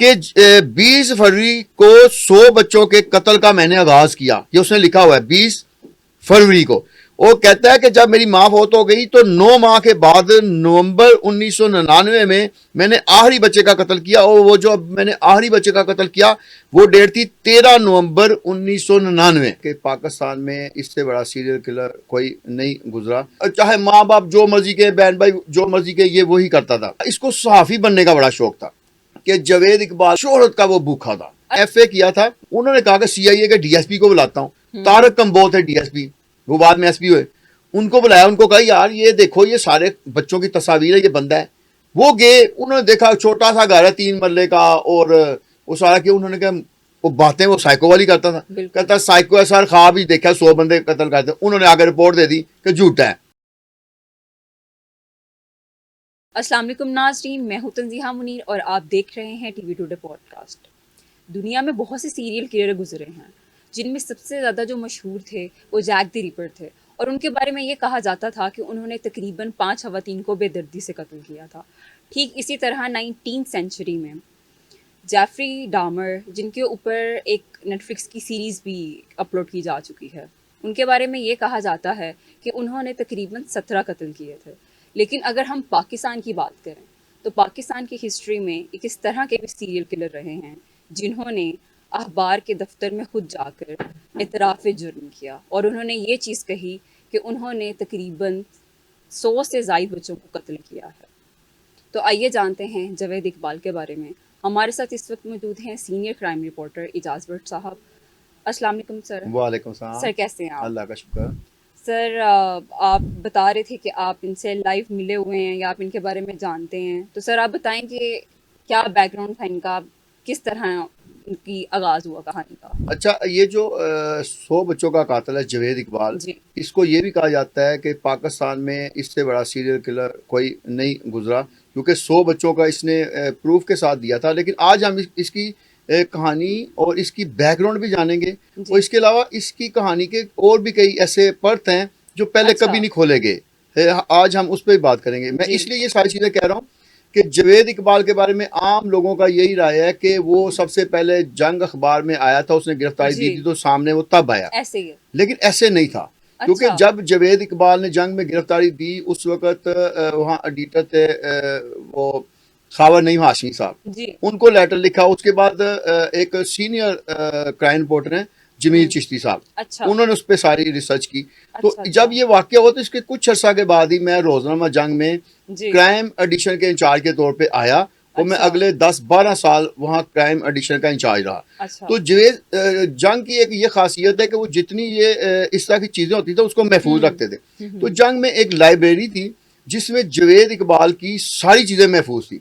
کہ 20 فروری کو 100 بچوں کے قتل کا میں نے آغاز کیا. یہ اس نے لکھا ہوا ہے 20 فروری کو. وہ کہتا ہے کہ جب میری ماں فوت ہو گئی تو 9 ماہ کے بعد نومبر 1999 میں نے آخری بچے کا قتل کیا. اور وہ جو میں نے آخری بچے کا قتل کیا وہ ڈیٹ تھی 13 نومبر 1999 کہ پاکستان میں اس سے بڑا سیریل کلر کوئی نہیں گزرا. چاہے ماں باپ جو مرضی کے، بہن بھائی جو مرضی کے، یہ وہی کرتا تھا. اس کو صحافی بننے کا بڑا شوق تھا کہ جاوید اقبال شہرت کا وہ بھوکا تھا. ایف اے کیا تھا. انہوں نے کہا کہ سی آئی اے کے ڈی ایس پی کو بلاتا ہوں. طارق کمبوت ہے ڈی ایس پی، وہ بعد میں ایس پی ہوئے. ان کو بلایا، ان کو کہا یار یہ دیکھو یہ سارے بچوں کی تصاویر ہے، یہ بندہ ہے. وہ گئے، انہوں نے دیکھا چھوٹا سا گھر ہے 3 مرلے کا، اور وہ سارا کہ انہوں نے کہا وہ باتیں وہ سائیکو والی کرتا تھا. کہتا سائیکو ہے سر، خواب ہی دیکھا 100 بندے قتل کرتے. انہوں نے آگے رپورٹ دے دی کہ جھوٹا ہے. السلام علیکم ناظرین، میں ہوں تنزیحہ منیر اور آپ دیکھ رہے ہیں T V today podcast. دنیا میں بہت سے سیریل کلر گزرے ہیں، جن میں سب سے زیادہ جو مشہور تھے وہ جیک دی ریپر تھے، اور ان کے بارے میں یہ کہا جاتا تھا کہ انہوں نے تقریباً 5 خواتین کو بے دردی سے قتل کیا تھا. ٹھیک اسی طرح 19 سینچری میں جیفری ڈامر، جن کے اوپر ایک نیٹ فلکس کی سیریز بھی اپلوڈ کی جا چکی ہے، ان کے بارے میں یہ کہا جاتا ہے کہ انہوں نے تقریباً 17 قتل کیے تھے. لیکن اگر ہم پاکستان کی بات کریں تو پاکستان کی ہسٹری میں ایک اس طرح کے بھی سیریل کلر رہے ہیں جنہوں نے اخبار کے دفتر میں خود جا کر اعتراف جرم کیا، اور انہوں نے یہ چیز کہی کہ انہوں نے تقریباً 100 سے زائد بچوں کو قتل کیا ہے. تو آئیے جانتے ہیں جاوید اقبال کے بارے میں. ہمارے ساتھ اس وقت موجود ہیں senior crime reporter Ijaz Butt صاحب. السلام علیکم سر. وعلیکم السلام. سر کیسے ہیں آپ؟ اللہ کا شکر. سر آپ بتا رہے تھے کہ آپ ان سے لائیو ملے ہوئے ہیں یا آپ ان کے بارے میں جانتے ہیں، تو سر آپ بتائیں کہ کیا بیک گراؤنڈ تھا ان کا، کس طرح ان کی آغاز ہوا کہانی کا. اچھا، یہ جو 100 بچوں کا قاتل ہے جاوید اقبال، جی، اس کو یہ بھی کہا جاتا ہے کہ پاکستان میں اس سے بڑا سیریل کلر کوئی نہیں گزرا، کیونکہ 100 بچوں کا اس نے پروف کے ساتھ دیا تھا. لیکن آج ہم اس کی کہانی اور اس کی بیک گراؤنڈ بھی جانیں گے، اور اس کے علاوہ اس کی کہانی کے اور بھی کئی ایسے پرت ہیں جو پہلے کبھی نہیں کھولے گئے. آج ہم اس پہ بھی بات کریں گے. میں اس لیے یہ ساری چیزیں کہہ رہا ہوں کہ جاوید اقبال کے بارے میں عام لوگوں کا یہی رائے ہے کہ وہ سب سے پہلے جنگ اخبار میں آیا تھا، اس نے گرفتاری دی تھی تو سامنے وہ تب آیا، لیکن ایسے نہیں تھا. کیونکہ جب جاوید اقبال نے جنگ میں گرفتاری دی اس وقت وہاں ایڈیٹر تھے وہ خاور نعیم ہاشمی صاحب، ان کو لیٹر لکھا. اس کے بعد ایک سینئر کرائم رپورٹر ہیں جمیل چشتی صاحب، انہوں نے اس پہ ساری ریسرچ کی. تو جب یہ واقعہ ہوا تو اس کے کچھ عرصہ کے بعد ہی میں روزنامہ جنگ میں کرائم ایڈیشن کے انچارج کے طور پہ آیا، اور میں اگلے 10-12 سال وہاں کرائم ایڈیشن کا انچارج رہا. تو جاوید جنگ کی ایک یہ خاصیت ہے کہ وہ جتنی یہ اس طرح کی چیزیں ہوتی تھیں اس کو محفوظ رکھتے تھے. تو جنگ میں ایک لائبریری تھی جس میں جاوید اقبال کی ساری چیزیں محفوظ تھی.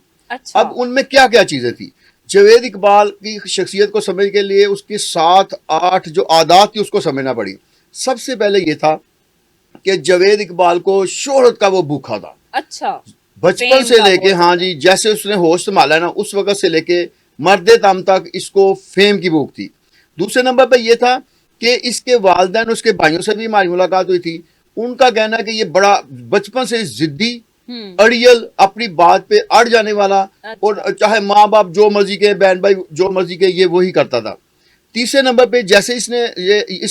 اب ان میں کیا کیا چیزیں تھی؟ جاوید اقبال کی شخصیت کو سمجھ کے لیے اس کی 7-8 جو عادات تھی اس کو سمجھنا پڑی. سب سے پہلے یہ تھا کہ جاوید اقبال کو شہرت کا وہ بھوکا تھا. اچھا، بچپن سے لے کے، ہاں جی، جیسے اس نے ہوش سنبھالا نا اس وقت سے لے کے مرد دم تک اس کو فیم کی بھوک تھی. دوسرے نمبر پہ یہ تھا کہ اس کے والدین، اس کے بھائیوں سے بھی ہماری ملاقات ہوئی تھی. ان کا کہنا ہے کہ یہ بڑا بچپن سے ضدی، اڑیل، اپنی بات پہ اڑ جانے والا، اور چاہے ماں باپ جو مرضی کے، بہن بھائی جو مرضی کے، یہ وہی کرتا تھا. تیسرے نمبر پہ جیسے اس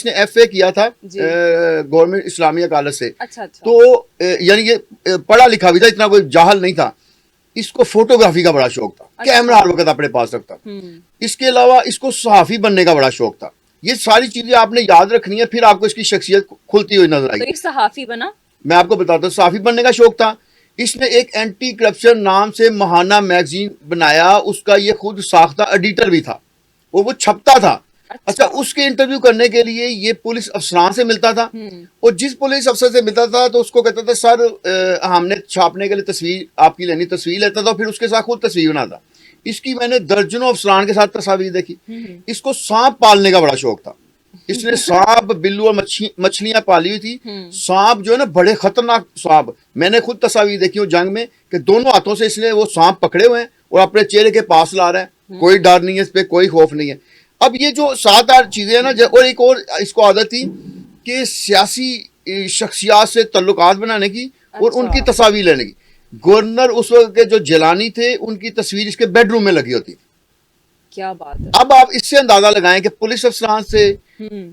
نے ایف اے کیا تھا گورنمنٹ اسلامیہ کالج سے، تو یعنی یہ پڑھا لکھا بھی تھا، اتنا کوئی جاہل نہیں تھا. اس کو فوٹوگرافی کا بڑا شوق تھا، کیمرہ ہر وقت اپنے پاس رکھتا. اس کے علاوہ اس کو صحافی بننے کا بڑا شوق تھا. یہ ساری چیزیں آپ نے یاد رکھنی ہے، پھر آپ کو اس کی شخصیت کھلتی ہوئی نظر آئی. صحافی بنا، میں آپ کو بتاتا ہوں، صحافی بننے کا شوق تھا. اس نے ایک اینٹی کرپشن نام سے ماہانہ میگزین بنایا، اس کا یہ خود ساختہ ایڈیٹر بھی تھا اور وہ چھپتا تھا. اچھا، اس کے انٹرویو کرنے کے لیے یہ پولیس افسران سے ملتا تھا، اور جس پولیس افسر سے ملتا تھا تو اس کو کہتا تھا سر ہم نے چھاپنے کے لیے تصویر آپ کی لینی، تصویر لیتا تھا، پھر اس کے ساتھ خود تصویر بناتا. اس کی میں نے درجنوں افسران کے ساتھ تصاویر دیکھی. اس کو سانپ پالنے کا بڑا شوق تھا. اس نے سانپ، بلو اور مچھلیاں پالی ہوئی تھی. سانپ جو ہے نا بڑے خطرناک سانپ، میں نے خود تصاویر دیکھی ہوں جنگ میں کہ دونوں ہاتھوں سے اس نے وہ سانپ پکڑے ہوئے ہیں اور اپنے چہرے کے پاس لا رہا ہے. کوئی ڈر نہیں ہے اس پہ، کوئی خوف نہیں ہے. اب یہ جو 7-8 چیزیں ہیں نا، اور ایک اور اس کو عادت تھی کہ سیاسی شخصیات سے تعلقات بنانے کی اور ان کی تصاویر لینے کی. گورنر اس وقت کے جو جیلانی تھے ان کی تصویر اس کے بیڈ روم میں لگی ہوتی تھی. کیا بات ہے. اب آپ اس سے اندازہ لگائیں کہ پولیس افسران سے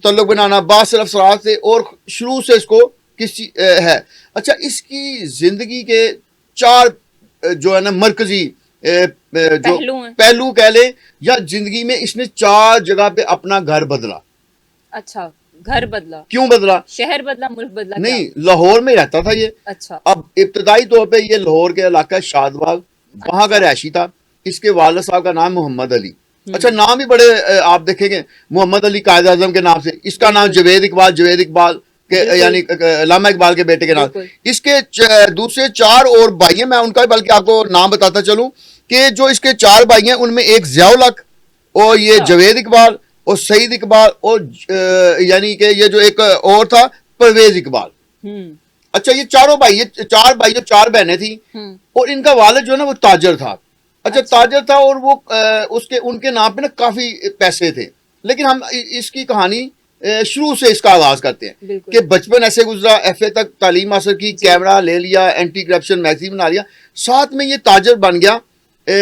تعلق بنانا، باصل افسرات سے، اور شروع سے اس کو کسی ہے. اچھا، اس کی زندگی کے 4 جو ہے نا مرکزی جو پہلو کہہ لیں، یا زندگی میں اس نے 4 جگہ پہ اپنا گھر بدلا. اچھا، گھر بدلا؟ کیوں بدلا؟ شہر بدلا، ملک بدلا؟ نہیں، لاہور میں رہتا تھا یہ. اچھا. اب ابتدائی طور پہ یہ لاہور کے علاقہ شاد باغ، وہاں کا رہائشی تھا. اس کے والد صاحب کا نام محمد علی. اچھا، نام بھی بڑے آپ دیکھیں گے، محمد علی قائد اعظم کے نام سے. اس کا نام جوید اقبال کے، یعنی علامہ اقبال کے بیٹے کے نام. اس کے دوسرے 4 اور بھائی ہیں، میں ان کا بھی بلکہ آپ کو نام بتاتا چلوں کہ جو اس کے 4 بھائی ہیں ان میں ایک ضیاء الحق، اور یہ جوید اقبال، اور سعید اقبال، اور یعنی کہ یہ جو ایک اور تھا پرویز اقبال. اچھا، یہ 4 بھائی، 4 بھائی جو 4 بہنیں تھیں، اور ان کا والد جو ہے نا وہ تاجر تھا. اچھا، تاجر تھا، اور وہ ان کے نام پہ نا کافی پیسے تھے. لیکن ہم اس کی کہانی شروع سے اس کا آغاز کرتے ہیں کہ بچپن ایسے گزرا، ایف اے تک تعلیم حاصل کی، کیمرہ لے لیا، اینٹی کرپشن میگزین بنا لیا، ساتھ میں یہ تاجر بن گیا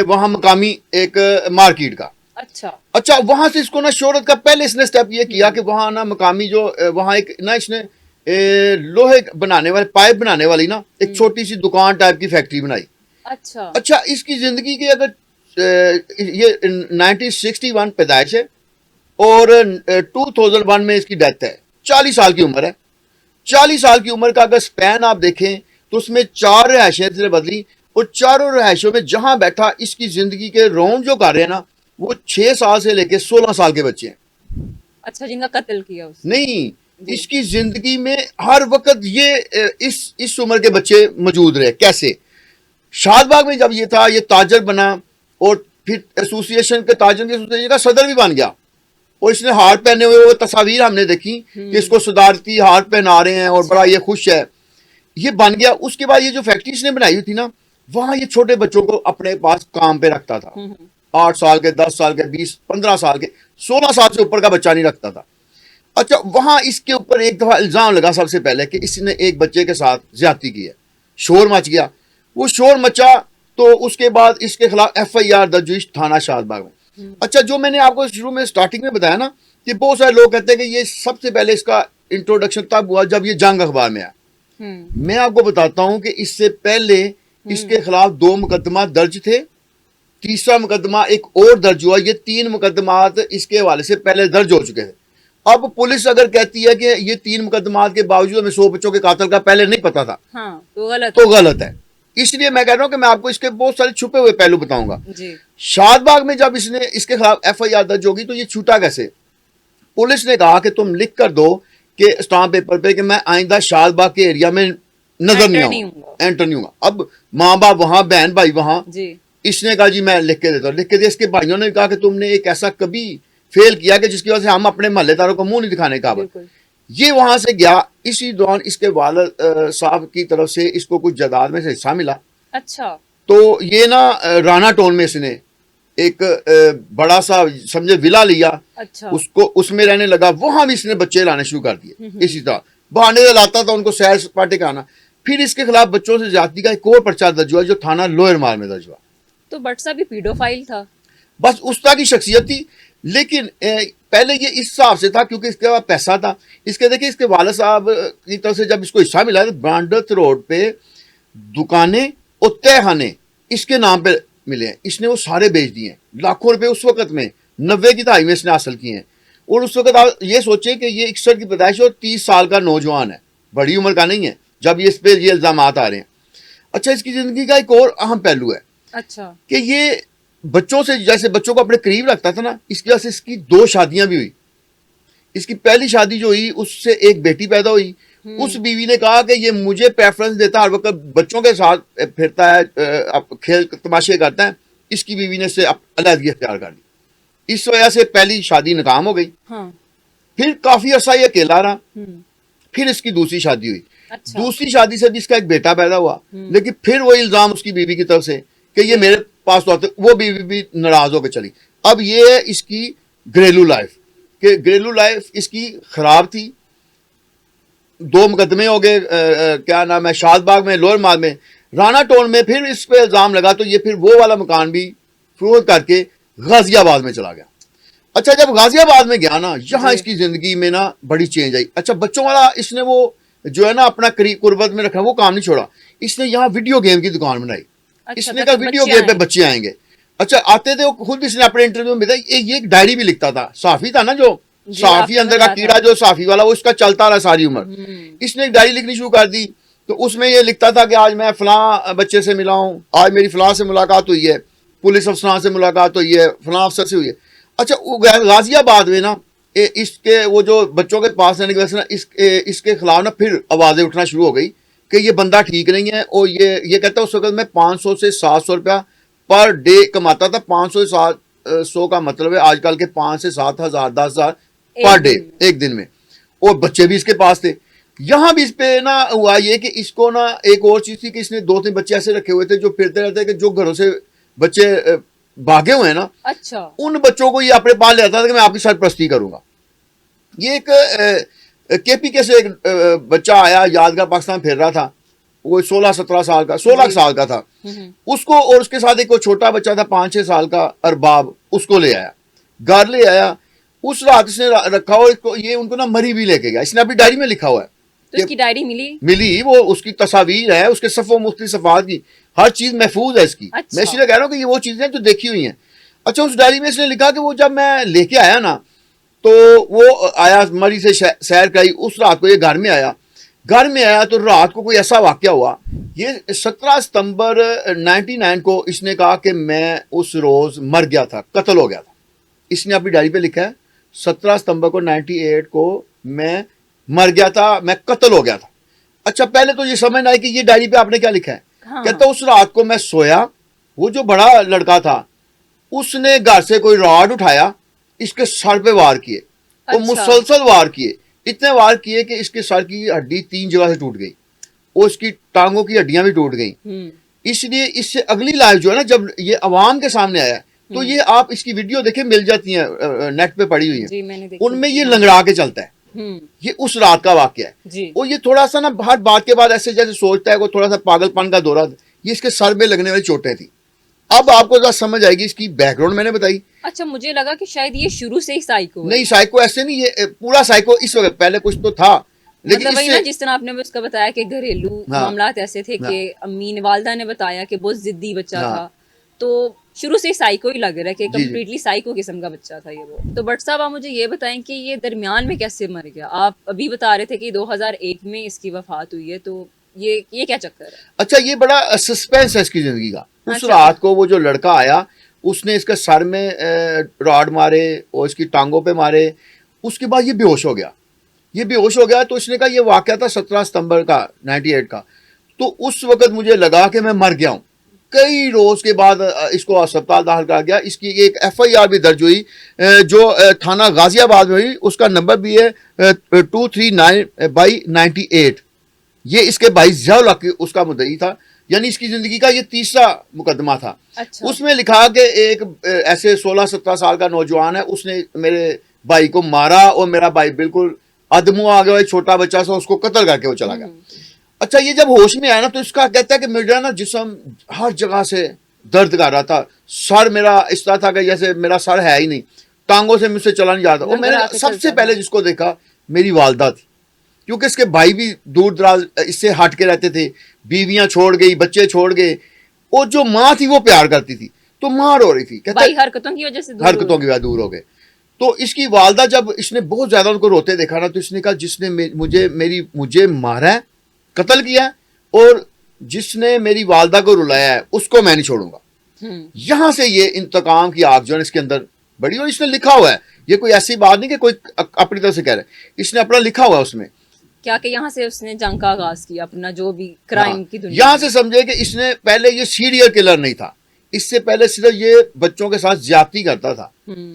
وہاں مقامی ایک مارکیٹ کا. اچھا، وہاں سے اس کو نا شہرت کا پہلے اس نے سٹیپ یہ کیا کہ وہاں نا مقامی جو وہاں ایک نا اس نے لوہے بنانے والے، پائپ بنانے والی نا ایک چھوٹی سی دکان ٹائپ کی فیکٹری بنائی. اچھا، اس کی زندگی کی اگر یہ 1961 پیدائش ہے اور 2001 میں اس کی ڈیتھ ہے. 40 سال کی عمر ہے. 40 سال کی عمر کا اگر سپین آپ دیکھیں تو اس میں 4 رہائشیں سے بدلی، اور 4 رہائشوں میں جہاں بیٹھا اس کی زندگی کے راؤنڈ جو کر رہے ہیں نا وہ 6 سال سے لے کے 16 سال کے بچے ہیں. اچھا، جن کا قتل کیا اس نہیں، اس کی زندگی میں ہر وقت یہ اس عمر کے بچے موجود رہے. کیسے؟ شاد باغ میں جب یہ تھا، یہ تاجر بنا، اور پھر ایسوسیشن کے تاجر کی ایسوسیشن کا صدر بھی بن گیا، اور اس نے ہار پہنے ہوئے وہ تصاویر ہم نے دیکھی کہ اس کو صدارتی ہار پہنا رہے ہیں اور بڑا یہ خوش ہے، یہ بن گیا. اس کے بعد یہ جو فیکٹری اس نے بنائی ہوئی تھی نا، وہاں یہ چھوٹے بچوں کو اپنے پاس کام پہ رکھتا تھا. 8 سال کے، 10 سال کے، 20، 15 سال کے، 16 سال سے اوپر کا بچہ نہیں رکھتا تھا. اچھا، وہاں اس کے اوپر ایک دفعہ الزام لگا سب سے پہلے کہ اس نے ایک بچے کے ساتھ زیادتی کی ہے. شور مچ گیا. وہ شور مچا تو اس کے بعد اس کے خلاف FIR درج ہوئی تھانہ شاد باغ میں. اچھا، جو میں نے آپ کو شروع میں سٹارٹنگ میں بتایا نا کہ بہت سارے لوگ کہتے ہیں کہ یہ سب سے پہلے اس کا انٹروڈکشن تب ہوا جب یہ جنگ اخبار میں آیا. میں آپ کو بتاتا ہوں کہ اس سے پہلے اس کے خلاف 2 مقدمات درج تھے. تیسرا مقدمہ ایک اور درج ہوا. یہ 3 مقدمات اس کے حوالے سے پہلے درج ہو چکے تھے. اب پولیس اگر کہتی ہے کہ یہ 3 مقدمات کے باوجود ہمیں 100 بچوں کے قاتل کا پہلے نہیں پتا تھا، تو غلط ہے. اس لیے میں کہہ رہا ہوں کہ میں آپ کو اس کے بہت سارے چھپے ہوئے پہلو بتاؤں گا. شاد باغ میں جب اس کے خلاف FIR درج ہوگی تو یہ چھوٹا کیسے؟ پولیس نے کہا کہ تم لکھ کر دو کہ اسٹامپ پیپر پہ کہ میں آئندہ شاد باغ کے ایریا میں نظر نہیں آؤں گا، انٹر نہیں ہوں گا. اب ماں باپ وہاں، بہن بھائی وہاں. اس نے کہا جی میں لکھ کے دیتا ہوں. لکھ کے دیا. اس کے بھائیوں نے کہا کہ تم نے ایک ایسا کبھی فیل کیا کہ جس کی وجہ سے ہم اپنے محلے داروں کو منہ نہیں دکھانے کا. یہ وہاں سے گیا. اسی دوران اس کے والد صاحب کی طرف سے اس کو کچھ جائیداد میں سے حصہ ملا. اچھا، تو یہ نا رانا ٹون میں اس نے ایک بڑا سا سمجھے ولا لیا. اس کو اس میں رہنے لگا. وہاں بھی اس نے بچے لانے شروع کر دیے. اسی طرح بہانے سے لاتا تھا ان کو سیر سپاٹے کا آنا. پھر اس کے خلاف بچوں سے زیادتی کا ایک اور پرچہ درج ہوا جو تھانہ لوئر مال میں درج ہوا. تو بٹ صاحب بھی پیڈوفائل تھا. بس اس طرح کی شخصیت تھی. لیکن پہلے یہ اس حساب سے تھا کیونکہ اس کے بعد پیسہ تھا. اس کے دیکھیں اس کے والد صاحب کی طرف سے جب اس کو حصہ ملا تو برانڈت روڈ پہ دکانیں اور تہ خانے اس کے نام پہ ملے ہیں. اس نے وہ سارے بیچ دیے ہیں. لاکھوں روپے اس وقت میں 90 کی دہائی میں اس نے حاصل کیے ہیں. اور اس وقت آپ یہ سوچیں کہ یہ 61 کی پیدائش اور 30 سال کا نوجوان ہے، بڑی عمر کا نہیں ہے جب یہ اس پہ یہ الزامات آ رہے ہیں. اچھا، اس کی زندگی کا ایک اور اہم پہلو ہے اچھا کہ یہ بچوں سے جیسے بچوں کو اپنے قریب رکھتا تھا نا، اس کی وجہ سے اس کی 2 شادیاں بھی ہوئی. اس کی پہلی شادی جو ہوئی اس سے ایک بیٹی پیدا ہوئی. اس بیوی نے کہا کہ یہ مجھے پریفرنس دیتا ہے، ہر وقت بچوں کے ساتھ پھرتا ہے، کھیل تماشے کرتا ہے. اس کی بیوی نے اس سے علیحدگی اختیار کر لی. اس وجہ سے پہلی شادی ناکام ہو گئی. پھر کافی عرصہ یہ اکیلا رہا. پھر اس کی دوسری شادی ہوئی. دوسری شادی سے بھی اس کا ایک بیٹا پیدا ہوا. لیکن پھر وہ الزام اس کی بیوی کی طرف سے کہ یہ میرے پاس تو آتے، وہ بیوی بھی ناراض ہو کے چلی. اب یہ ہے اس کی گھریلو لائف، کہ گھریلو لائف اس کی خراب تھی. 2 مقدمے ہو گئے، کیا نام ہے، شاد باغ میں، لوئر مال میں. رانا ٹون میں پھر اس پہ الزام لگا تو یہ پھر وہ والا مکان بھی فروخت کر کے غازی آباد میں چلا گیا. اچھا جب غازی آباد میں گیا نا, یہاں جی اس کی زندگی میں نا بڑی چینج آئی. اچھا بچوں والا اس نے وہ جو ہے نا اپنا قربت میں رکھا, وہ کام نہیں چھوڑا. اس نے یہاں ویڈیو گیم کی دکان بنائی. اس اچھا نے کہا ویڈیو گیم پہ بچے آئیں گے. اچھا آتے تھے, وہ خود اس نے اپنے انٹرویو میں بتایا, یہ ایک ڈائری بھی لکھتا تھا. صحافی تھا نا جو جی آپ صحافی نے اندر کا بتایا کیڑا تھا. جو صحافی والا, وہ اس کا چلتا رہا ساری عمر. اس نے ایک ڈائری لکھنی شروع کر دی. تو اس میں یہ لکھتا تھا کہ آج میں فلاں بچے سے ملا ہوں, آج میری فلاں سے ملاقات ہوئی ہے, پولیس افسران سے ملاقات ہوئی ہے, فلاں افسر سے ہوئی ہے. اچھا غازی آباد میں نا اس کے وہ جو بچوں کے پاس رہنے کی وجہ سے نا اس کے خلاف نا پھر آوازیں اٹھنا شروع ہو گئی کہ یہ بندہ ٹھیک نہیں ہے. اور یہ کہتا ہے اس وقت میں 500 سے 700 روپیہ پر ڈے کماتا تھا. 500 سے 700 کا مطلب ہے آج کل کے 5 سے 7 ہزار 10 ہزار پر ڈے ایک دن میں. اور بچے بھی اس کے پاس تھے. یہاں بھی اس پہ نا ہوا یہ کہ اس کو نا ایک اور چیز تھی کہ اس نے 2-3 بچے ایسے رکھے ہوئے تھے جو پھرتے رہتے کہ جو گھروں سے بچے بھاگے ہوئے ہیں نا, اچھا ان بچوں کو یہ اپنے پاس لے آتا تھا کہ میں آپ کی سرپرستی کروں گا. یہ ایک کے پی کے سے ایک بچہ آیا, یادگار پاکستان پھر رہا تھا, وہ 16-17 سال کا 16 سال کا تھا. اس کو اور اس کے ساتھ ایک چھوٹا بچہ تھا 5-6 سال کا ارباب, اس کو لے آیا, گھر لے آیا. اس رات اس نے رکھا ہو, یہ ان کو نا مری بھی لے کے گیا. اس نے اپنی ڈائری میں لکھا ہوا ہے, تو اس کی ڈائری ملی, وہ اس کی تصاویر ہے, اس کے صفوں مختلف صفحات کی, ہر چیز محفوظ ہے اس کی. میں اس لیے کہہ رہا ہوں کہ یہ وہ چیزیں جو دیکھی ہوئی ہیں. اچھا اس ڈائری میں اس نے لکھا کہ وہ جب میں لے کے آیا نا تو وہ آیا مری سے سیر کرائی. اس رات کو یہ گھر میں آیا تو رات کو کوئی ایسا واقعہ ہوا. یہ 17 ستمبر 99 کو اس نے کہا کہ میں اس روز مر گیا تھا, قتل ہو گیا تھا. اس نے اپنی ڈائری پہ لکھا ہے 17 ستمبر کو 98 کو میں مر گیا تھا, میں قتل ہو گیا تھا. اچھا پہلے تو یہ سمجھ نہ آئی کہ یہ ڈائری پہ آپ نے کیا لکھا ہے. کہتا اس رات کو میں سویا, وہ جو بڑا لڑکا تھا اس نے گھر سے کوئی راڈ اٹھایا, اس کے سر پہ وار کیے, اور مسلسل وار کیے, اتنے وار کیے کہ اس کے سر کی ہڈی 3 جگہ سے ٹوٹ گئی, اور اس کی ٹانگوں کی ہڈیاں بھی ٹوٹ گئیں. اس لیے اس سے اگلی لائف جو ہے نا, جب یہ عوام کے سامنے آیا تو یہ آپ اس کی ویڈیو دیکھیں, مل جاتی ہیں نیٹ پہ پڑی ہوئی ہیں, ان میں یہ لنگڑا کے چلتا ہے. یہ اس رات کا واقعہ ہے. اور یہ تھوڑا سا نا ہر بات کے بعد ایسے جیسے سوچتا ہے, وہ تھوڑا سا پاگل پن کا دورہ, یہ اس کے سر میں لگنے والی چوٹیں تھیں. اب آپ کو ذرا سمجھ آئے گی اس کی بیک گراؤنڈ میں نے بتائی. اچھا مجھے لگا کہ شاید یہ شروع سے ہی سائیکو نہیں, سائیکو ایسے نہیں, یہ پورا سائیکو اس وقت, پہلے کچھ تو تھا لیکن مطلب وہی نا جس طرح آپ نے اس کا بتایا کہ گھریلو معاملات ایسے تھے کہ امی والدہ نے بتایا کہ بہت ضدی بچہ تھا, تو شروع سے سائیکو ہی لگ رہا ہے کہ کمپلیٹلی سائیکو قسم کا بچہ تھا یہ وہ. تو بٹ صاحب آپ مجھے یہ بتائیں کہ یہ درمیان میں کیسے مر گیا؟ آپ ابھی بتا رہے تھے کہ 2001 میں اس کی وفات ہوئی ہے, تو یہ کیا چکر ہے؟ اچھا یہ بڑا سسپینس ہے اس کی زندگی کا. اس رات کو وہ جو لڑکا آیا, اس نے اس کے سر میں راڈ مارے اور اس کی ٹانگوں پہ مارے. اس کے بعد یہ بے ہوش ہو گیا. تو اس نے کہا یہ واقعہ تھا 17 ستمبر کا 98 کا. تو اس وقت مجھے لگا کہ میں مر گیا ہوں. کئی روز کے بعد اس کو اسپتال داخل کیا گیا. اس کی ایک FIR بھی درج ہوئی جو تھانہ غازی آباد میں ہوئی. اس کا نمبر بھی ہے 239/98. یہ اس کے بھائی ضیاء الحق اس کا مدعی تھا, یعنی اس کی زندگی کا یہ تیسرا مقدمہ تھا. اس میں لکھا کہ ایک ایسے 16-17 سال کا نوجوان ہے, اس نے میرے بھائی کو مارا اور میرا بھائی بالکل ادمو آ گیا, چھوٹا بچہ سا, اس کو قتل کر کے وہ چلا گیا. اچھا یہ جب ہوش میں آیا نا تو اس کا کہتا ہے کہ میرا نا جسم ہر جگہ سے درد کر رہا تھا, سر میرا اس طرح تھا کہ جیسے میرا سر ہے ہی نہیں, ٹانگوں سے مجھ سے چلا نہیں جاتا. اور میں نے سب سے پہلے جس کو دیکھا میری والدہ تھی, کیونکہ اس کے بھائی بھی دور دراز اس سے ہٹ کے رہتے تھے, بیویاں چھوڑ گئی, بچے چھوڑ گئے, اور جو ماں تھی وہ پیار کرتی تھی, تو ماں رو رہی تھی, بھائی حرکتوں کی وجہ سے دور ہو گئے. تو اس کی والدہ جب اس نے بہت زیادہ ان کو روتے دیکھا نا, تو اس نے کہا جس نے مجھے مارا ہے, قتل کیا ہے, اور جس نے میری والدہ کو رلایا ہے اس کو میں نہیں چھوڑوں گا. یہاں سے یہ انتقام کی آگ جو ہے اس کے اندر بڑی, اور اس نے لکھا ہوا ہے, یہ کوئی ایسی بات نہیں کہ کوئی اپنی طرف سے کہہ رہا ہے, اس نے اپنا لکھا ہوا ہے اس میں کیا کہ یہاں سے اس نے جنگ کا آغاز کیا اپنا جو بھی کرائم کی دنیا. یہاں سے سمجھے کہ اس نے پہلے یہ سیریل کلر نہیں تھا, اس سے پہلے صرف یہ بچوں کے ساتھ زیادتی کرتا تھا,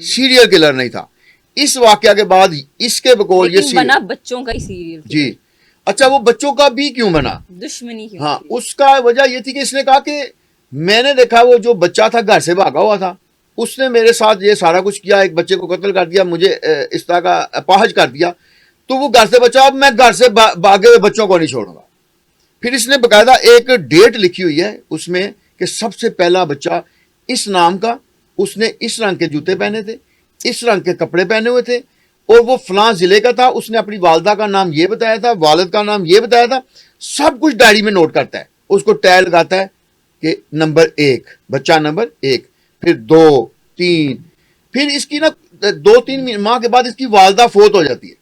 سیریل کلر نہیں تھا. اس واقعہ کے بعد اس کے بقول یہ بنا بچوں کا ہی سیریل. جی اچھا وہ بچوں کا بھی کیوں بنا, دشمنی کیوں؟ ہاں اس کا وجہ یہ تھی کہ اس نے کہا کہ میں نے دیکھا وہ جو بچہ تھا گھر سے بھاگا ہوا تھا, اس نے میرے ساتھ یہ سارا کچھ کیا, ایک بچے کو قتل کر دیا, مجھے اس طرح کا اپاہج کر دیا, تو وہ گھر سے بچا, اب میں گھر سے بھاگے ہوئے بچوں کو نہیں چھوڑوں گا. پھر اس نے باقاعدہ ایک ڈیٹ لکھی ہوئی ہے اس میں کہ سب سے پہلا بچہ اس نام کا اس نے اس رنگ کے جوتے پہنے تھے, اس رنگ کے کپڑے پہنے ہوئے تھے, اور وہ فلاں ضلع کا تھا, اس نے اپنی والدہ کا نام یہ بتایا تھا, والد کا نام یہ بتایا تھا, سب کچھ ڈائری میں نوٹ کرتا ہے, اس کو ٹیگ لگاتا ہے کہ نمبر 1 بچہ نمبر 1, پھر 2 3, پھر اس کی نا 2-3 ماہ کے بعد اس کی والدہ فوت ہو جاتی ہے.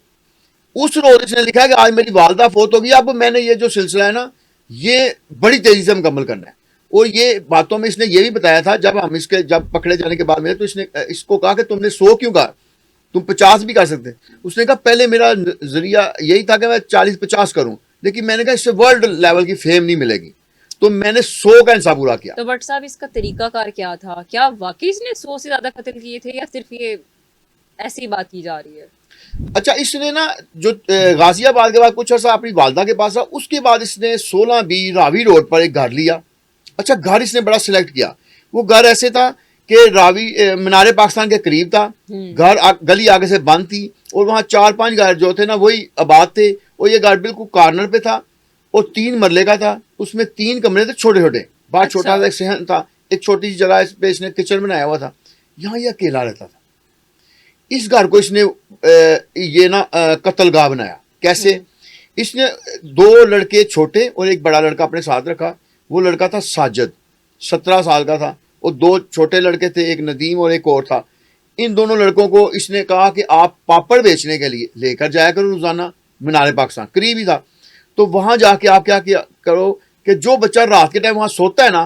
اس روز اس نے لکھا ہے کہ آج میری والدہ فوت ہوگی, اب میں نے یہ جو سلسلہ ہے نا یہ بڑی تیزی سے مکمل کرنا ہے. اور یہ باتوں میں اس نے یہ بھی بتایا تھا, جب پکڑے جانے کے بعد میں تو اس نے اس کو کہا کہ تم نے 100 کیوں کہا, تم 50 بھی کر سکتے. اس نے کہا پہلے میرا ذریعہ یہی تھا کہ میں 40-50 کروں, لیکن میں نے کہا اس سے ورلڈ لیول کی فیم نہیں ملے گی, تو میں نے 100 کا انصاف پورا کیا. تو بٹ صاحب اس کا طریقہ کار کیا تھا؟ کیا واقعی اس نے 100 سے زیادہ قتل کیے تھے یا صرف یہ ایسی بات کی جا رہی ہے؟ اچھا, اس نے نا جو غازی آباد کے بعد کچھ عرصہ اپنی والدہ کے پاس رہا, اس کے بعد اس نے 16B راوی روڈ پر ایک گھر لیا. اچھا, گھر اس نے بڑا سلیکٹ کیا. وہ گھر ایسے تھا کہ راوی مینار پاکستان کے قریب تھا, گھر گلی آگے سے بند تھی, اور وہاں 4-5 گھر جو تھے نا وہی آباد تھے, اور یہ گھر بالکل کارنر پہ تھا, اور 3 مرلے کا تھا. اس میں 3 کمرے تھے چھوٹے چھوٹے, باہر چھوٹا سا ایک صحن تھا, ایک چھوٹی سی جگہ اس پہ اس نے کچن بنایا ہوا تھا. یہاں یہ اکیلا رہتا تھا. اس گھر کو اس نے یہ نا قتل گاہ بنایا. کیسے؟ اس نے 2 لڑکے چھوٹے اور ایک بڑا لڑکا اپنے ساتھ رکھا. وہ لڑکا تھا ساجد, 17 سال کا تھا, اور 2 چھوٹے لڑکے تھے, ایک ندیم اور ایک اور تھا. ان دونوں لڑکوں کو اس نے کہا کہ آپ پاپڑ بیچنے کے لیے لے کر جایا کرو روزانہ, مینار پاکستان قریب ہی تھا. تو وہاں جا کے آپ کیا کرو کہ جو بچہ رات کے ٹائم وہاں سوتا ہے نا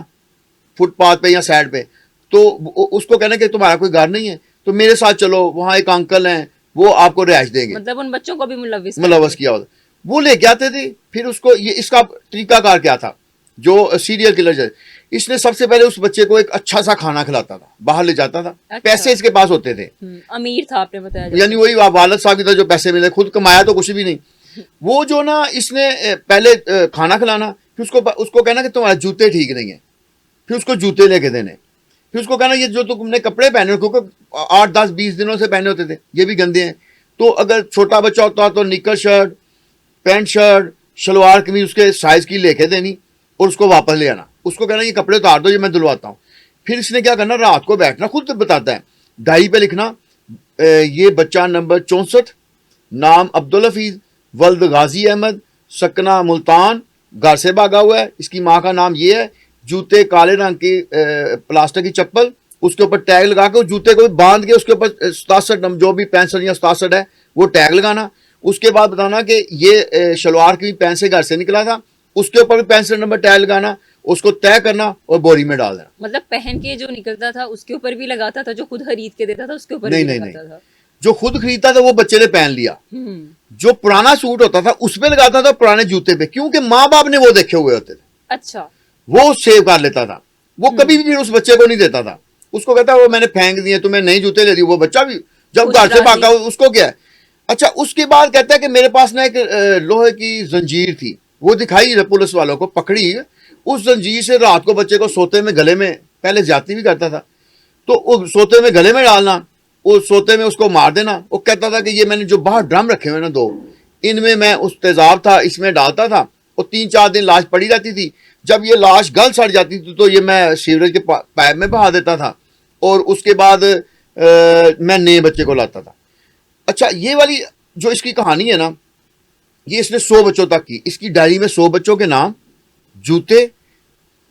فٹ پاتھ پہ یا سائڈ پہ, تو اس کو کہنا کہ تمہارا کوئی گھر نہیں ہے تو میرے ساتھ چلو, وہاں ایک انکل ہیں وہ آپ کو رہائش دیں گے. مطلب ان بچوں کو بھی ملوث کیا ہوتا. وہ لے کے آتے تھے. پھر اس کو یہ اس کا طریقہ کار کیا تھا جو سیریل کلر ہے, اس نے سب سے پہلے اس بچے کو ایک اچھا سا کھانا کھلاتا تھا, باہر لے جاتا تھا. پیسے اس کے پاس ہوتے تھے, امیر تھا آپ نے بتایا, یعنی وہی والد صاحب کی طرح جو پیسے ملے, خود کمایا تو کچھ بھی نہیں. وہ جو نا اس نے پہلے کھانا کھلانا, پھر اس کو کہنا کہ تمہارے جوتے ٹھیک نہیں ہیں, پھر اس کو جوتے لے کے دینے, پھر اس کو کہنا یہ جو تم نے کپڑے پہنے کیونکہ 8-10-20 دنوں سے پہنے ہوتے تھے یہ بھی گندے ہیں, تو اگر چھوٹا بچہ ہوتا تو نکر شرٹ, پینٹ شرٹ, شلوار قمیض اس کے سائز کی لے کے دینی, اور اس کو واپس لے آنا. اس کو کہنا یہ کپڑے اتار دو, یہ میں دلواتا ہوں. پھر اس نے کیا کرنا, رات کو بیٹھنا, خود بتاتا ہے, ڈائری پہ لکھنا یہ بچہ نمبر 64, نام عبدالحفیظ, ولد غازی احمد, سکنہ ملتان, گھر سے بھاگا ہوا ہے, اس کی ماں کا نام یہ ہے, جوتے کالے رنگ کی پلاسٹک کی چپل, اس کے اوپر ٹیگ لگا کے جوتے کو باندھ کے اس کے اوپر 67 جو بھی 65 یا 67 ہے وہ ٹیگ لگانا. اس کے بعد بتانا کہ یہ شلوار کی پین سے گھر سے نکلا تھا, اس کے اوپر بھی 65 نمبر ٹیگ لگانا, اس کو طے کرنا اور بوری میں ڈال دینا. مطلب پہن کے جو نکلتا تھا اس کے اوپر بھی لگاتا تھا, جو خود خرید کے دیتا تھا اس کے اوپر بھی لگاتا تھا. جو خود خریدتا تھا وہ بچے نے پہن لیا, جو پرانا سوٹ ہوتا تھا اس پہ لگاتا تھا پرانے جوتے پہ, کیونکہ ماں باپ نے وہ دیکھے ہوئے ہوتے تھے. اچھا, وہ سیو کر لیتا تھا, وہ کبھی بھی اس بچے کو نہیں دیتا تھا. اس کو کہتا وہ میں نے پھینک دیے, تمہیں نئی جوتے لے دی. وہ بچہ بھی جب گھر سے بھاگا اس کو کیا ہے. اچھا, اس کے بعد کہتا ہے کہ میرے پاس نا ایک لوہے کی زنجیر تھی, وہ دکھائی پولیس والوں کو, پکڑی, اس زنجیر سے رات کو بچے کو سوتے میں گلے میں, پہلے زیادتی بھی کرتا تھا, تو سوتے میں گلے میں ڈالنا, اس سوتے میں اس کو مار دینا. وہ کہتا تھا کہ یہ میں نے جو باہر ڈرم رکھے ہوئے نا 2, ان میں اس تیزاب تھا, اس میں ڈالتا تھا, اور 3-4 دن لاش پڑی رہتی تھی. جب یہ لاش گل سڑ جاتی تھی تو یہ میں سیوریج کے پائپ میں بہا دیتا تھا, اور اس کے بعد میں نئے بچے کو لاتا تھا. اچھا, یہ والی جو اس کی کہانی ہے نا, یہ اس نے 100 بچوں تک کی. اس کی ڈائری میں 100 بچوں کے نام, جوتے,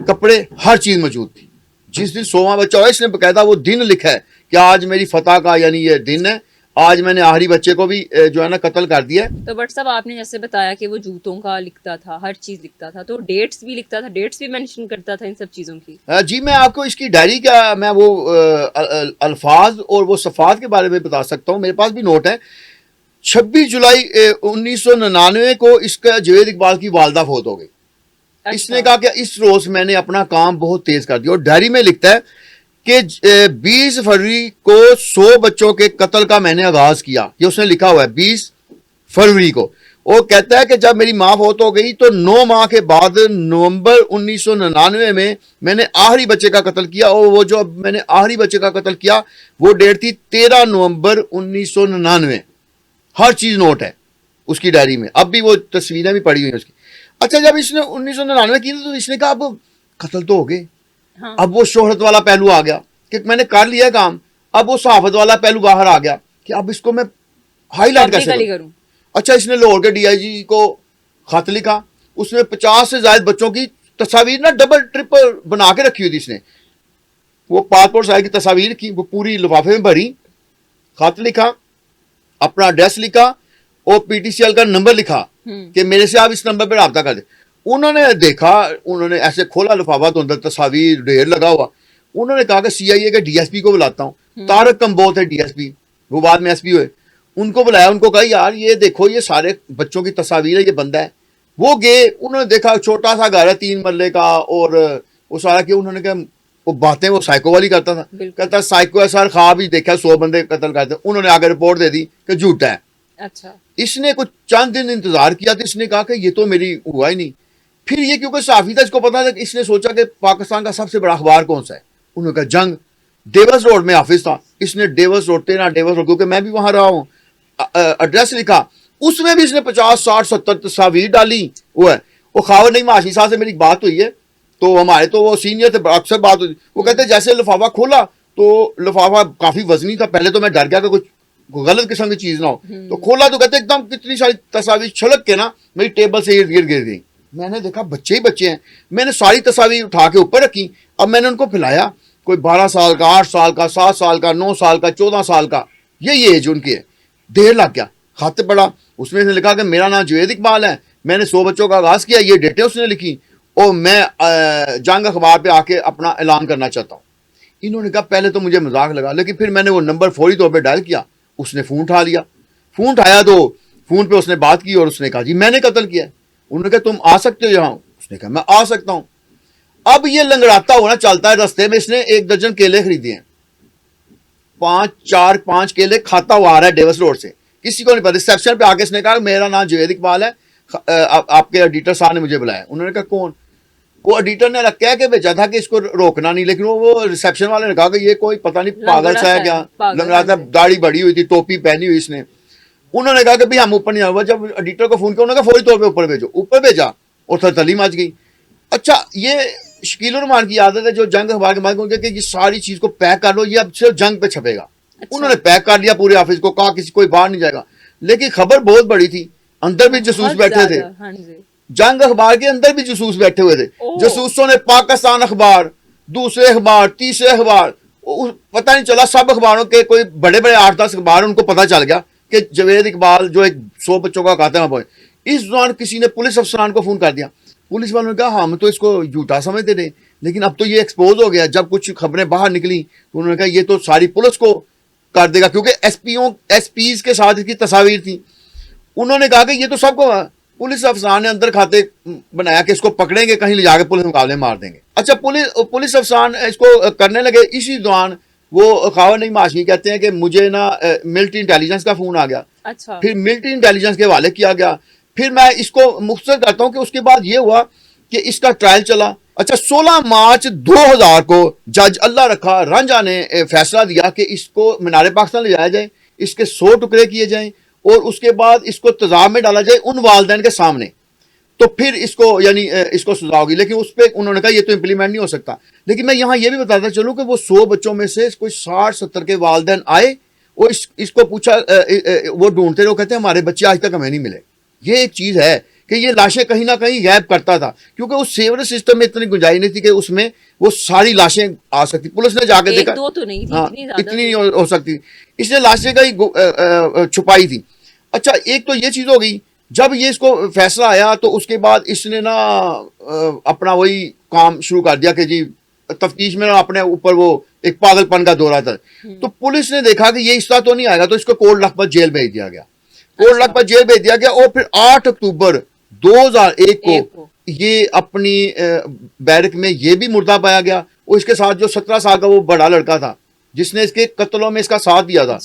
کپڑے, ہر چیز موجود تھی. جس دن 100واں بچہ ہوا اس نے باقاعدہ وہ دن لکھا ہے کہ آج میری فتح کا یعنی یہ دن ہے, آج میں نے آخری بچے کو بھی جو ہے نا قتل کر دیا. تو بٹ صاحب آپ نے جیسے بتایا کہ وہ جوتوں کا لکھتا تھا, ہر چیز لکھتا تھا, تو ڈیٹس بھی لکھتا تھا, ڈیٹس بھی مینشن کرتا تھا ان سب چیزوں کی. جی, میں آپ کو اس کی ڈائری کا میں وہ الفاظ اور وہ صفحات کے بارے میں بتا سکتا ہوں, میرے پاس بھی نوٹ ہے. 26 جولائی 1999 کو اس کا جوید اقبال کی والدہ فوت ہو گئی. اس نے کہا کہ اس روز میں نے اپنا کام بہت تیز کر دیا, اور ڈائری میں لکھتا ہے کہ 20 فروری کو 100 بچوں کے قتل کا میں نے آغاز کیا. یہ اس نے لکھا ہوا ہے 20 فروری کو. وہ کہتا ہے کہ جب میری ماں فوت ہو گئی تو 9 ماہ کے بعد نومبر 1999 میں نے آخری بچے کا قتل کیا, اور وہ جو میں نے آخری بچے کا قتل کیا وہ ڈیٹ تھی 13 نومبر 1999. ہر چیز نوٹ ہے اس کی ڈائری میں, اب بھی وہ تصویریں بھی پڑی ہوئی ہیں اس کی. اچھا, جب اس نے 1999 کی تو اس نے کہا اب قتل تو ہو گئے, اب وہ شہرت والا پہلو آ گیا. کہ میں نے کر لیا کام. اب وہ صحافت والا پہلو باہر آ گیا کہ اب اس کو میں ہائی لائٹ کیسے کروں. اچھا اس نے لاہور کے DIG کو خط لکھا, اس میں 50 سے زائد بچوں کی تصاویر نا ڈبل ٹرپل بنا کے رکھی ہوئی تھی. اس نے وہ پاسپورٹ سائز کی تصاویر کی, وہ پوری لفافے میں بھری, خط لکھا, اپنا ایڈریس لکھا اور PTCL کا نمبر لکھا کہ میرے سے آپ اس نمبر پہ رابطہ کر دیں. انہوں نے دیکھا, انہوں نے ایسے کھولا لفافہ تو اندر تصاویر ڈھیر لگا ہوا. انہوں نے کہا کہ CIA کے DSP کو بلاتا ہوں. طارق کمبوت ہے DSP, وہ بعد میں SP ہوئے. ان کو بلایا, ان کو کہا یار یہ دیکھو یہ سارے بچوں کی تصاویر ہے, یہ بندہ ہے. وہ گئے, انہوں نے دیکھا چھوٹا سا گھر ہے 3 مرلے کا, اور وہ سارا کیا, انہوں نے کہا وہ باتیں وہ سائیکو والی کرتا تھا, کہتا سائیکو ہے سر, خواب ہی دیکھا 100 بندے قتل کرتے. انہوں نے آگے رپورٹ دے دی کہ جھوٹا ہے. اچھا اس نے کچھ چند دن انتظار کیا تو اس نے کہا کہ یہ تو میری ہوا ہی نہیں. پھر یہ کیونکہ صحافی تھا, اس کو پتا تھا کہ اس نے سوچا کہ پاکستان کا سب سے بڑا اخبار کون سا ہے. انہوں نے کہا جنگ. ڈیوس روڈ میں آفس تھا, اس نے ڈیوس روڈ 13 ڈیوس روڈ, کیونکہ میں بھی وہاں رہا ہوں, ایڈریس لکھا, اس میں بھی اس نے 50 60 70 تصاویر ڈالی. وہ ہے وہ خاور نہیں معاشی صاحب سے میری بات ہوئی ہے, تو ہمارے تو وہ سینئر تھے, اکثر بات ہوتی. وہ کہتے جیسے لفافہ کھولا تو لفافہ کافی وزنی تھا. پہلے تو میں ڈر گیا کہ کچھ غلط قسم کی چیز نہ ہو, تو کھولا تو کہتے ایک دم کتنی ساری تصاویر چھلک کے نا میری ٹیبل سے ارد گرد گر گئی. میں نے دیکھا بچے ہی بچے ہیں. میں نے ساری تصاویر اٹھا کے اوپر رکھی. اب میں نے ان کو پھیلایا, کوئی 12 سال کا, 8 سال کا, 7 سال کا, 9 سال کا, 14 سال کا, یہ ایج ان کی ہے. دیر لگ گیا. خط پڑا, اس میں لکھا کہ میرا نام جوید اقبال ہے, میں نے 100 بچوں کا آغاز کیا, یہ ڈیٹیں اس نے لکھی, اور میں جنگ اخبار پہ آ کے اپنا اعلان کرنا چاہتا ہوں. انہوں نے کہا پہلے تو مجھے مذاق لگا, لیکن پھر میں نے وہ نمبر فوری طور پہ ڈائل کیا. اس نے فون اٹھا لیا. فون اٹھایا تو فون پہ اس نے بات کی, اور اس نے کہا جی میں نے قتل کیا. انہوں نے کہا تم آ سکتے ہو یہاں. اس نے کہا میں آ سکتا ہوں. اب یہ لنگڑاتا ہوا نا چلتا ہے رستے میں, اس نے 1 درجن کیلے خریدے ہیں. 5 کیلے کھاتا ہوا آ رہا ہے ڈیوس روڈ سے, کسی کو نہیں پتا. ریسیپشن پہ آ کے اس نے کہا میرا نام جوید اقبال ہے, آپ کے ایڈیٹر صاحب نے مجھے بلایا. انہوں نے کہا کون؟ وہ ایڈیٹر نے کہہ کے بھیجا تھا کہ اس کو روکنا نہیں, لیکن وہ ریسیپشن والے نے کہا کہ یہ کوئی پتہ نہیں پاگل سا ہے کیا, لنگڑاتا ہے, داڑھی بڑی ہوئی تھی, ٹوپی پہنی ہوئی اس نے. انہوں نے کہا کہ ہم اوپر نہیں آئے. جب ایڈیٹر کو فون کیا انہوں نے کہا فوری طور پہ اوپر بھیجو. اوپر بھیجا اور تھرتلی مچ گئی. اچھا یہ شکیل الرحمان کی عادت ہے جو جنگ اخبار کے مالک کہ یہ ساری چیز کو پیک کر لو, یہ اب صرف جنگ پہ چھپے گا. انہوں نے پیک کر لیا پورے آفس کو, کہا کسی کوئی باہر نہیں جائے گا. لیکن خبر بہت بڑی تھی, اندر بھی جاسوس بیٹھے تھے. جنگ اخبار کے اندر بھی جاسوس بیٹھے ہوئے تھے. جاسوسوں نے پاکستان اخبار, دوسرے اخبار, تیسرے اخبار, پتہ نہیں چلا, سب اخباروں کے کوئی بڑے بڑے 8-10 اخبار ان کو پتہ چل گیا کہ جوید اقبال جو ایک 100 بچوں کا قاتل ہے. اس دوران کسی نے پولیس افسران کو فون کر دیا. پولیس والوں نے کہا ہم تو اس کو جھوٹا سمجھتے تھے, لیکن اب تو یہ ایکسپوز ہو گیا. جب کچھ خبریں باہر نکلی تو انہوں نے کہا یہ تو ساری پولیس کو کر دے گا, کیونکہ SPs کے ساتھ اس کی تصاویر تھی. انہوں نے کہا کہ یہ تو سب کو, پولیس افسران نے اندر کھاتے بنایا کہ اس کو پکڑیں گے, کہیں لے جا کے پولیس مقابلے مار دیں گے. اچھا پولیس افسران اس کو کرنے لگے. اسی دوران وہ خاور نہیں معاشی کہتے ہیں کہ مجھے نا ملٹری انٹیلیجنس کا فون آ گیا. پھر ملٹری انٹیلیجنس کے حوالے کیا گیا. پھر میں اس کو مختصر کرتا ہوں کہ اس کے بعد یہ ہوا کہ اس کا ٹرائل چلا. اچھا 16 مارچ 2000 کو جج اللہ رکھا رانجھا نے فیصلہ دیا کہ اس کو مینار پاکستان لے جایا جائے, اس کے 100 ٹکڑے کیے جائیں, اور اس کے بعد اس کو تیزاب میں ڈالا جائے ان والدین کے سامنے. تو پھر اس کو یعنی اس کو سزا ہوگی. لیکن اس پہ انہوں نے کہا یہ تو امپلیمنٹ نہیں ہو سکتا. لیکن میں یہاں یہ بھی بتاتا چلوں کہ وہ 100 بچوں میں سے کوئی 60-70 کے والدین آئے, اور اس کو پوچھا, وہ ڈھونڈتے رہے, کہتے ہیں ہمارے بچے آج تک ہمیں نہیں ملے. یہ ایک چیز ہے کہ یہ لاشیں کہیں نہ کہیں غائب کرتا تھا, کیونکہ اس سیوریج سسٹم میں اتنی گنجائش نہیں تھی کہ اس میں وہ ساری لاشیں آ سکتی. پولیس نے جا کے دیکھا اتنی نہیں ہو سکتی, اس نے لاشیں کہیں چھپائی تھی. اچھا ایک تو یہ چیز ہو گئی. جب یہ اس کو فیصلہ آیا تو اس کے بعد اس نے نا اپنا وہی کام شروع کر دیا کہ جی تفتیش میں اپنے اوپر وہ ایک پاگل پن کا دورہ تھا. تو پولیس نے دیکھا کہ یہ اس طرح تو نہیں آئے گا, تو اس کو کولڈ لکھپت جیل بھیج دیا گیا. کولڈ لکھپت جیل بھیج دیا گیا, اور پھر 8 اکتوبر 2001 کو یہ اپنی بیرک میں یہ بھی مردہ پایا گیا. اور اس کے ساتھ جو 17 سال کا وہ بڑا لڑکا تھا جس نے اس کے قتلوں میں اس کا ساتھ دیا تھا,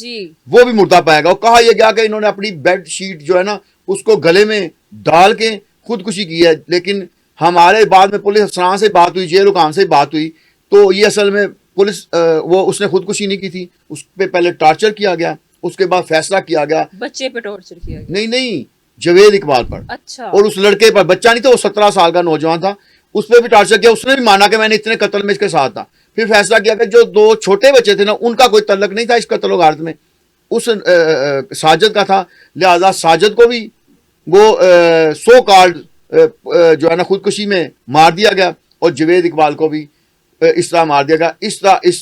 وہ بھی مردہ پایا گیا. اور کہا یہ گیا کہ انہوں نے اپنی بیڈ شیٹ جو ہے نا اس کو گلے میں ڈال کے خودکشی کی ہے. لیکن ہمارے بعد میں پولیس افسران سے بات ہوئی, جیل حکام سے بات ہوئی, تو یہ اصل میں پولیس وہ اس نے خودکشی نہیں کی تھی, اس پہ پہلے ٹارچر کیا گیا, اس کے بعد فیصلہ کیا گیا بچے پہ ٹارچر کیا گیا. نہیں جوید اقبال پر. اچھا. اور اس لڑکے پر, بچہ نہیں تھا وہ 17 سال کا نوجوان تھا, اس پہ بھی ٹارچر کیا. اس نے بھی مانا کہ میں نے اتنے قتل میں اس کے ساتھ تھا. پھر فیصلہ کیا کہ جو 2 چھوٹے بچے تھے نا ان کا کوئی تعلق نہیں تھا اس قتل و غارت میں، اس ساجد کا تھا، لہذا ساجد کو بھی وہ سو کالڈ جو ہے نا خودکشی میں مار دیا گیا، اور جوید اقبال کو بھی اس طرح مار دیا گیا. اس طرح اس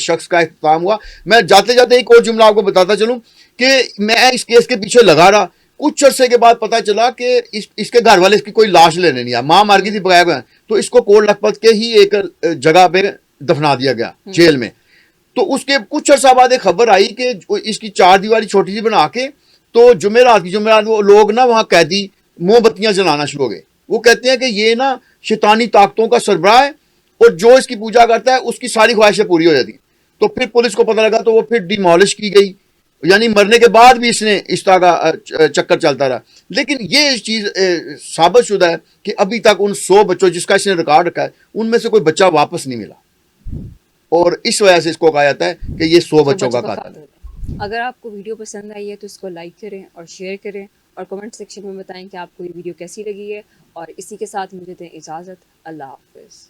شخص کا اختتام ہوا. میں جاتے جاتے ایک اور جملہ آپ کو بتاتا چلوں کہ میں اس کیس کے پیچھے لگا رہا، کچھ عرصے کے بعد پتا چلا کہ اس کے گھر والے اس کی کوئی لاش لینے نہیں آیا، ماں مار گئی تھی بغیر گئے، تو اس کو کوٹ لکھپت کے ہی ایک جگہ پہ دفنا دیا گیا جیل میں. تو اس کے کچھ عرصہ بعد ایک خبر آئی کہ اس کی 4 دیواری چھوٹی سی بنا کے تو جمعرات وہ لوگ نا وہاں قیدی موم بتیاں جلانا شروع ہو گئے. وہ کہتے ہیں کہ یہ نا شیطانی طاقتوں کا سربراہ ہے اور جو اس کی پوجا کرتا ہے اس کی ساری خواہشیں پوری ہو جاتی. تو پھر پولیس کو پتہ لگا تو وہ پھر ڈیمالش کی گئی، یعنی مرنے کے بعد بھی اس نے اس طرح کا چکر چلتا رہا. لیکن یہ چیز ثابت شدہ ہے کہ ابھی تک ان 100 بچوں جس کا اس نے ریکارڈ رکھا ہے ان میں سے کوئی بچہ واپس نہیں ملا، اور اس وجہ سے اس کو کہا جاتا ہے کہ یہ 100 بچوں کا قاتل ہے. اگر آپ کو ویڈیو پسند آئی ہے تو اس کو لائک کریں اور شیئر کریں، اور کمنٹ سیکشن میں بتائیں کہ آپ کو یہ ویڈیو کیسی لگی ہے. اور اسی کے ساتھ مجھے دیں اجازت. اللہ حافظ.